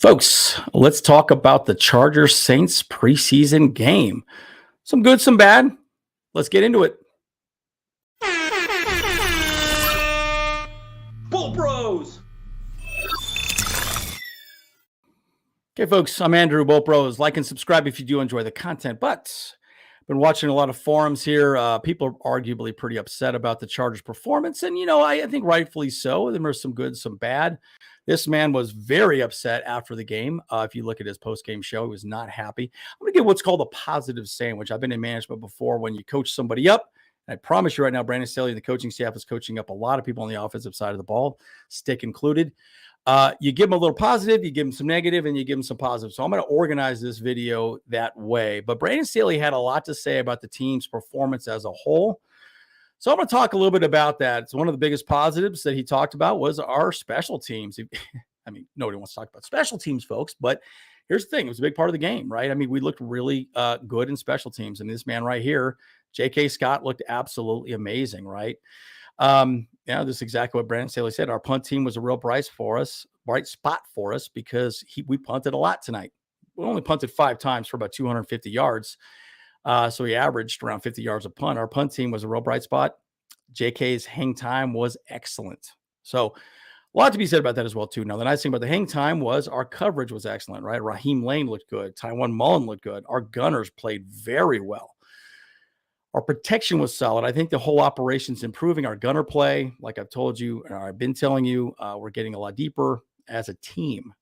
Folks, let's talk about the Chargers Saints preseason game. Some good, some bad. Let's get into it. Bull Bros. Okay, folks, I'm Andrew, Bull Bros. Like and subscribe if you do enjoy the content. But I've been watching a lot of forums here. People are arguably pretty upset about the Chargers' performance. And, I think rightfully so. There were some good, some bad. This man was very upset after the game. If you look at his post-game show, he was not happy. I'm going to get what's called a positive sandwich. I've been in management before when you coach somebody up. And I promise you right now, Brandon Staley and the coaching staff is coaching up a lot of people on the offensive side of the ball, Stick included. You give them a little positive, you give them some negative, and you give them some positive. So I'm going to organize this video that way. But Brandon Staley had a lot to say about the team's performance as a whole. So I'm going to talk a little bit about that. It's one of the biggest positives that he talked about was our special teams. I mean, nobody wants to talk about special teams, folks, but here's the thing. It was a big part of the game, right? I mean, we looked really good in special teams. And this man right here, J.K. Scott, looked absolutely amazing, right? This is exactly what Brandon Staley said. Our punt team was a real bright spot for us because we punted a lot tonight. We only punted 5 times for about 250 yards. So he averaged around 50 yards a punt. Our punt team was a real bright spot. JK's hang time was excellent. So a lot to be said about that as well, too. Now, the nice thing about the hang time was our coverage was excellent, right? Raheem Lane looked good. Tywone Mullen looked good. Our gunners played very well. Our protection was solid. I think the whole operation's improving. Our gunner play, like I've told you, I've been telling you, we're getting a lot deeper as a team.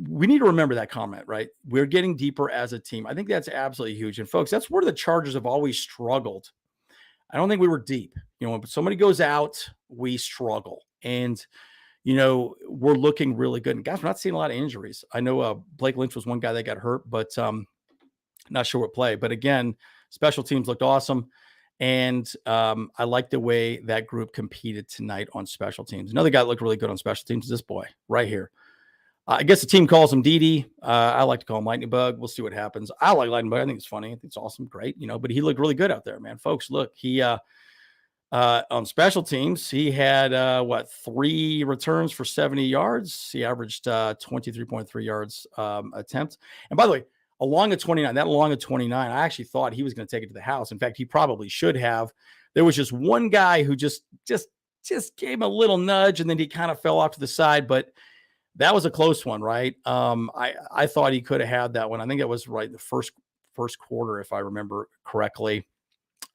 We need to remember that comment, right? We're getting deeper as a team. I think that's absolutely huge. And folks, that's where the Chargers have always struggled. I don't think we were deep. When somebody goes out, we struggle. And, we're looking really good. And guys, we're not seeing a lot of injuries. I know Blake Lynch was one guy that got hurt, but not sure what play. But again, special teams looked awesome. And I like the way that group competed tonight on special teams. Another guy that looked really good on special teams is this boy right here. I guess the team calls him Didi. I like to call him Lightning Bug. We'll see what happens. I like Lightning Bug. I think it's funny. I think it's awesome. Great. But he looked really good out there, man. Folks, look, he on special teams, he had 3 returns for 70 yards. He averaged 23.3 yards attempt. And by the way, along at 29, I actually thought he was going to take it to the house. In fact, he probably should have. There was just one guy who just gave him a little nudge, and then he kind of fell off to the side, but that was a close one, right? I thought he could have had that one. I think it was right the first quarter, if I remember correctly.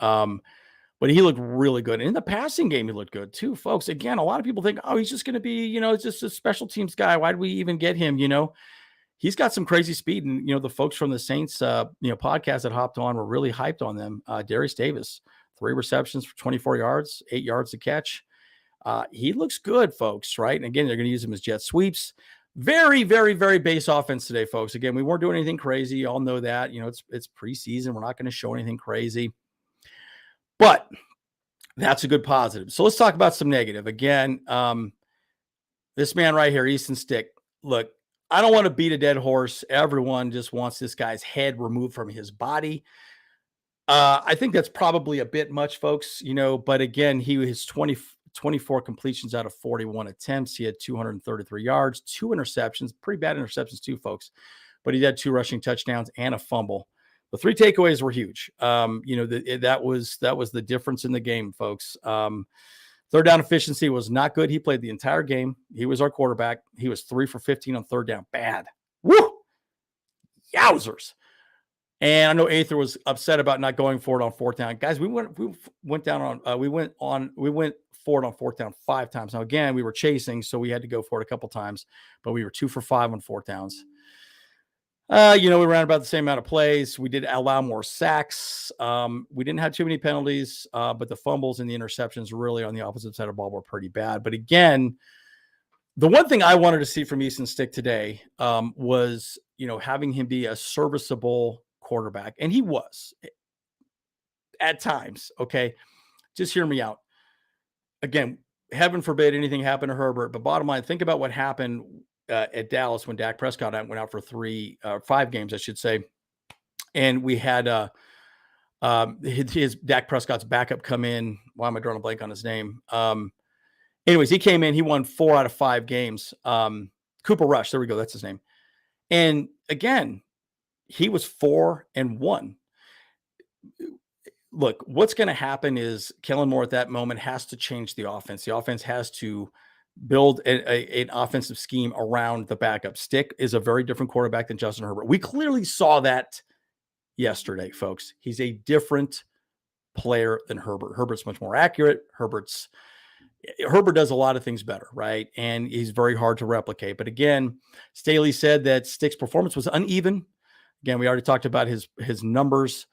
But he looked really good. And in the passing game, he looked good too, folks. Again, a lot of people think, oh, he's just going to be, just a special teams guy. Why did we even get him? He's got some crazy speed. And, the folks from the Saints, podcast that hopped on were really hyped on them. Darius Davis, 3 receptions for 24 yards, 8 yards to catch. He looks good, folks, right? And again, they're going to use him as jet sweeps. Very, very, very base offense today, folks. Again, we weren't doing anything crazy. You all know that. It's preseason. We're not going to show anything crazy. But that's a good positive. So let's talk about some negative. Again, this man right here, Easton Stick. Look, I don't want to beat a dead horse. Everyone just wants this guy's head removed from his body. I think that's probably a bit much, folks, but again, he was 24 completions out of 41 attempts. He had 233 yards, 2 interceptions, pretty bad interceptions too, folks, but he had 2 rushing touchdowns and a fumble. The 3 takeaways were huge. That was the difference in the game, folks. Third down efficiency was not good. He played the entire game. He was our quarterback. He was 3 for 15 on third down. Bad. Woo! Yowzers. And I know Aether was upset about not going for it on fourth down. Guys, we went for it on fourth down 5 times. Now, again, we were chasing, so we had to go for it a couple times, but we were 2 for 5 on fourth downs. We ran about the same amount of plays. We did allow more sacks. We didn't have too many penalties, but the fumbles and the interceptions really on the opposite side of the ball were pretty bad. But again, the one thing I wanted to see from Easton Stick today was, having him be a serviceable quarterback. And he was at times. Okay. Just hear me out. Again, heaven forbid anything happened to Herbert, but bottom line, think about what happened at Dallas when Dak Prescott went out for 5 games, I should say. And we had his Dak Prescott's backup come in. Why am I drawing a blank on his name? Anyways, he came in, he won 4 out of 5 games. Cooper Rush. There we go. That's his name. And again, he was 4-1. Look, what's going to happen is Kellen Moore at that moment has to change the offense. The offense has to build an offensive scheme around the backup. Stick is a very different quarterback than Justin Herbert. We clearly saw that yesterday, folks. He's a different player than Herbert. Herbert's much more accurate. Herbert does a lot of things better, right? And he's very hard to replicate. But again, Staley said that Stick's performance was uneven. Again, we already talked about his numbers.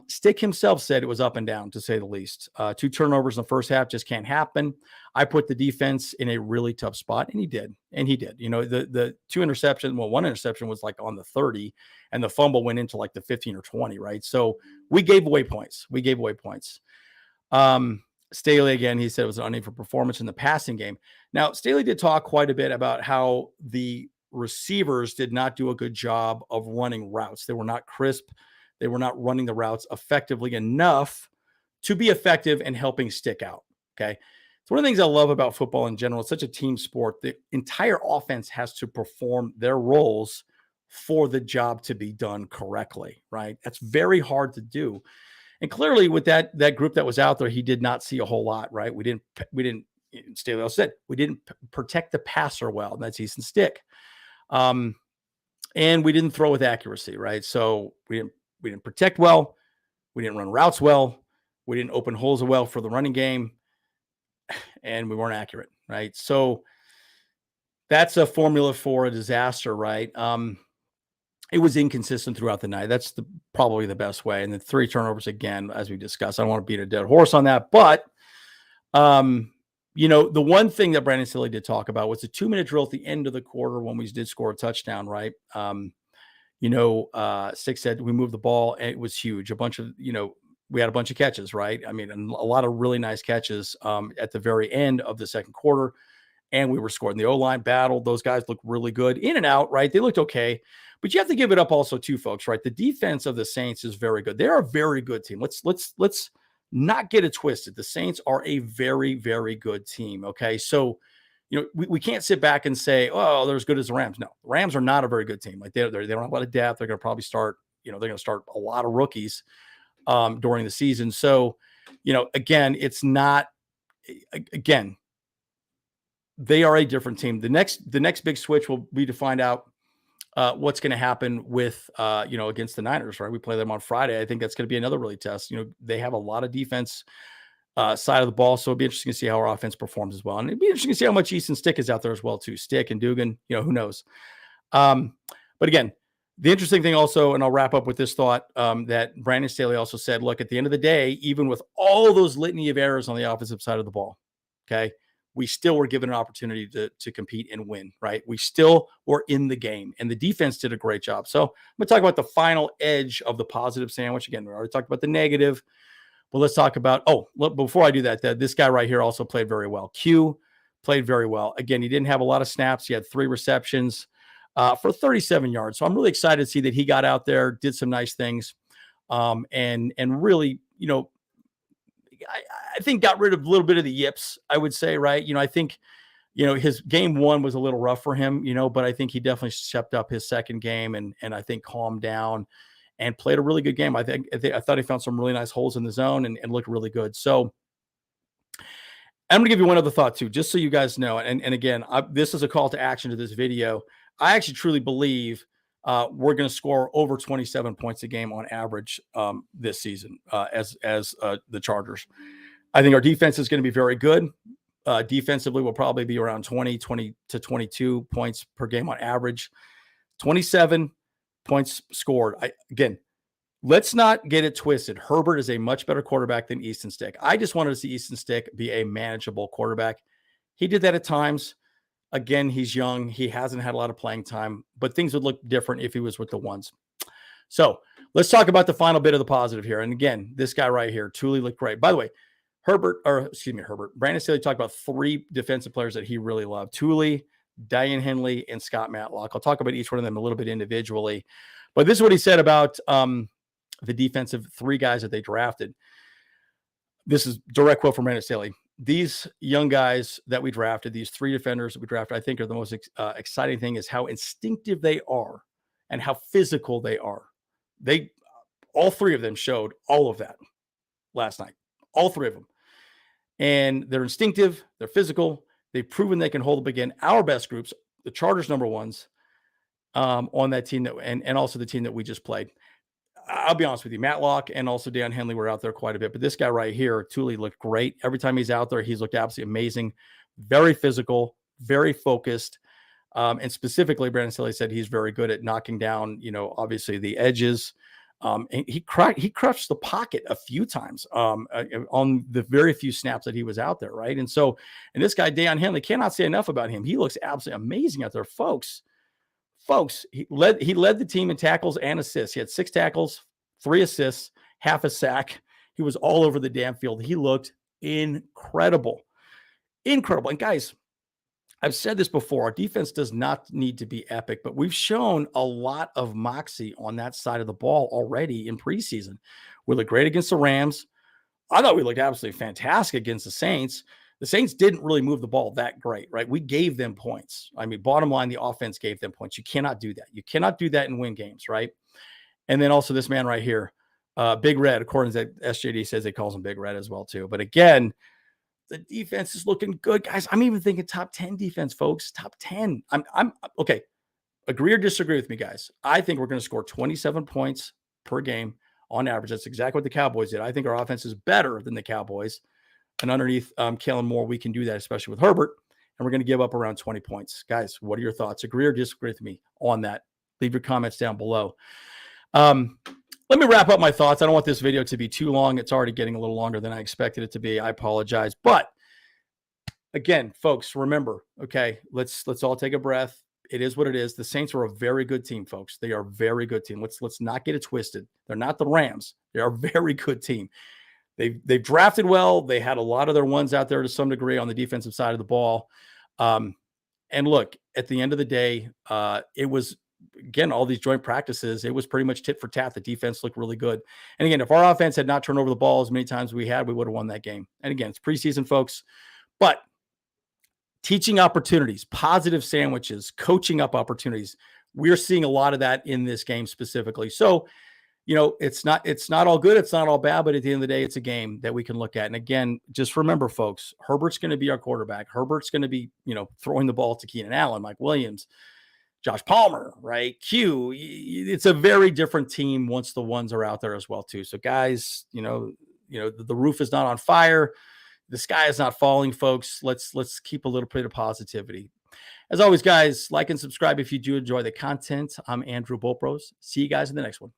Stick himself said it was up and down, to say the least. 2 turnovers in the first half just can't happen. I put the defense in a really tough spot, and he did. You know, the 2 interceptions, well, 1 interception was like on the 30, and the fumble went into like the 15 or 20, right? So we gave away points. Staley, again, he said it was an uneven performance in the passing game. Now, Staley did talk quite a bit about how the receivers did not do a good job of running routes. They were not crisp. They were not running the routes effectively enough to be effective and helping Stick out. Okay. It's one of the things I love about football in general. It's such a team sport. The entire offense has to perform their roles for the job to be done correctly, right? That's very hard to do. And clearly with that group that was out there, he did not see a whole lot, right? We didn't, Staley also said, we didn't protect the passer well. And that's Easton Stick. And we didn't throw with accuracy, right? So we didn't protect well. We didn't run routes well. We didn't open holes well for the running game. And we weren't accurate, right? So that's a formula for a disaster, right? It was inconsistent throughout the night. That's probably the best way. And the 3 turnovers, again, as we discussed, I don't want to beat a dead horse on that. But, you know, the one thing that Brandon Staley did talk about was the 2-minute drill at the end of the quarter when we did score a touchdown, right? Stick said we moved the ball and it was huge. We had a bunch of catches, right? I mean, a lot of really nice catches at the very end of the second quarter. And we were scoring. The O-line battled. Those guys looked really good in and out, right? They looked okay. But you have to give it up also too, folks, right? The defense of the Saints is very good. They're a very good team. Let's not get it twisted. The Saints are a very, very good team, okay? So, you know, we can't sit back and say, oh, they're as good as the Rams. No, the Rams are not a very good team. Like they don't have a lot of depth. They're going to probably start, they're going to start a lot of rookies during the season. So, again, it's not, again, they are a different team. The next big switch will be to find out what's going to happen with, against the Niners, right? We play them on Friday. I think that's going to be another really test. They have a lot of defense side of the ball. So it'll be interesting to see how our offense performs as well. And it'd be interesting to see how much Easton Stick is out there as well too. Stick and Dugan, who knows? But again, the interesting thing also, and I'll wrap up with this thought that Brandon Staley also said, look, at the end of the day, even with all those litany of errors on the offensive side of the ball, okay, we still were given an opportunity to compete and win, right? We still were in the game, and the defense did a great job. So I'm going to talk about the final edge of the positive sandwich. Again, we already talked about the negative, but let's talk about, before I do that, this guy right here also played very well. Q played very well. Again, he didn't have a lot of snaps. He had 3 receptions for 37 yards. So I'm really excited to see that he got out there, did some nice things, and really, I think got rid of a little bit of the yips, I would say, right? I think, his game 1 was a little rough for him, but I think he definitely stepped up his second game and I think calmed down and played a really good game. I thought he found some really nice holes in the zone and looked really good. So I'm going to give you one other thought too, just so you guys know. And again, this is a call to action to this video. I actually truly believe we're going to score over 27 points a game on average this season as the Chargers. I think our defense is going to be very good. Defensively, we'll probably be around 20 to 22 points per game on average. 27 points scored. Again, let's not get it twisted. Herbert is a much better quarterback than Easton Stick. I just wanted to see Easton Stick be a manageable quarterback. He did that at times. Again, he's young. He hasn't had a lot of playing time, but things would look different if he was with the ones. So let's talk about the final bit of the positive here. And again, this guy right here, Thule looked great. By the way, Brandon Staley talked about 3 defensive players that he really loved. Thule, Diane Henley, and Scott Matlock. I'll talk about each one of them a little bit individually. But this is what he said about the defensive 3 guys that they drafted. This is direct quote from Brandon Staley. these young guys that we drafted, these 3 defenders that we drafted, I think are the most exciting thing is how instinctive they are and how physical they are. They, all 3 of them showed all of that last night, all 3 of them. And they're instinctive, they're physical, they've proven they can hold up again. Our best groups, the Chargers number ones, on that team, that and also the team that we just played. I'll be honest with you, Matlock and also Dan Henley were out there quite a bit, but this guy right here, Thule, looked great. Every time he's out there, he's looked absolutely amazing. Very physical, very focused. And specifically, Brandon Staley said he's very good at knocking down, obviously the edges. And he crushed the pocket a few times on the very few snaps that he was out there, right? And this guy, Dan Henley, cannot say enough about him. He looks absolutely amazing out there, folks. He led the team in tackles and assists. He had 6 tackles, 3 assists, half a sack. He was all over the damn field. He looked incredible. Incredible. And guys, I've said this before, our defense does not need to be epic, but we've shown a lot of moxie on that side of the ball already in preseason. We looked great against the Rams. I thought we looked absolutely fantastic against the Saints. The Saints didn't really move the ball that great, right? We gave them points. I mean, bottom line, the offense gave them points. You cannot do that. You cannot do that and win games, right? And then also this man right here, Big Red, according to SJD says he calls him Big Red as well too. But again, the defense is looking good, guys. I'm even thinking top 10 defense, folks. Top 10. I'm okay. Agree or disagree with me, guys. I think we're going to score 27 points per game on average. That's exactly what the Cowboys did. I think our offense is better than the Cowboys. And underneath Kellen Moore, we can do that, especially with Herbert. And we're going to give up around 20 points. Guys, what are your thoughts? Agree or disagree with me on that? Leave your comments down below. Let me wrap up my thoughts. I don't want this video to be too long. It's already getting a little longer than I expected it to be. I apologize. But again, folks, remember, okay, let's all take a breath. It is what it is. The Saints are a very good team, folks. They are a very good team. Let's not get it twisted. They're not the Rams. They are a very good team. They've drafted well. They had a lot of their ones out there to some degree on the defensive side of the ball. And look, at the end of the day, it was, again, all these joint practices, it was pretty much tit for tat. The defense looked really good. And again, if our offense had not turned over the ball as many times as we had, we would have won that game. And again, it's preseason, folks. But teaching opportunities, positive sandwiches, coaching up opportunities, we're seeing a lot of that in this game specifically. So, it's not all good. It's not all bad, but at the end of the day, it's a game that we can look at. And again, just remember, folks, Herbert's going to be our quarterback. Herbert's going to be, throwing the ball to Keenan Allen, Mike Williams, Josh Palmer, right? Q. It's a very different team once the ones are out there as well, too. So guys, the roof is not on fire. The sky is not falling, folks. Let's keep a little bit of positivity. As always, guys, like and subscribe if you do enjoy the content. I'm Andrew Bopros. See you guys in the next one.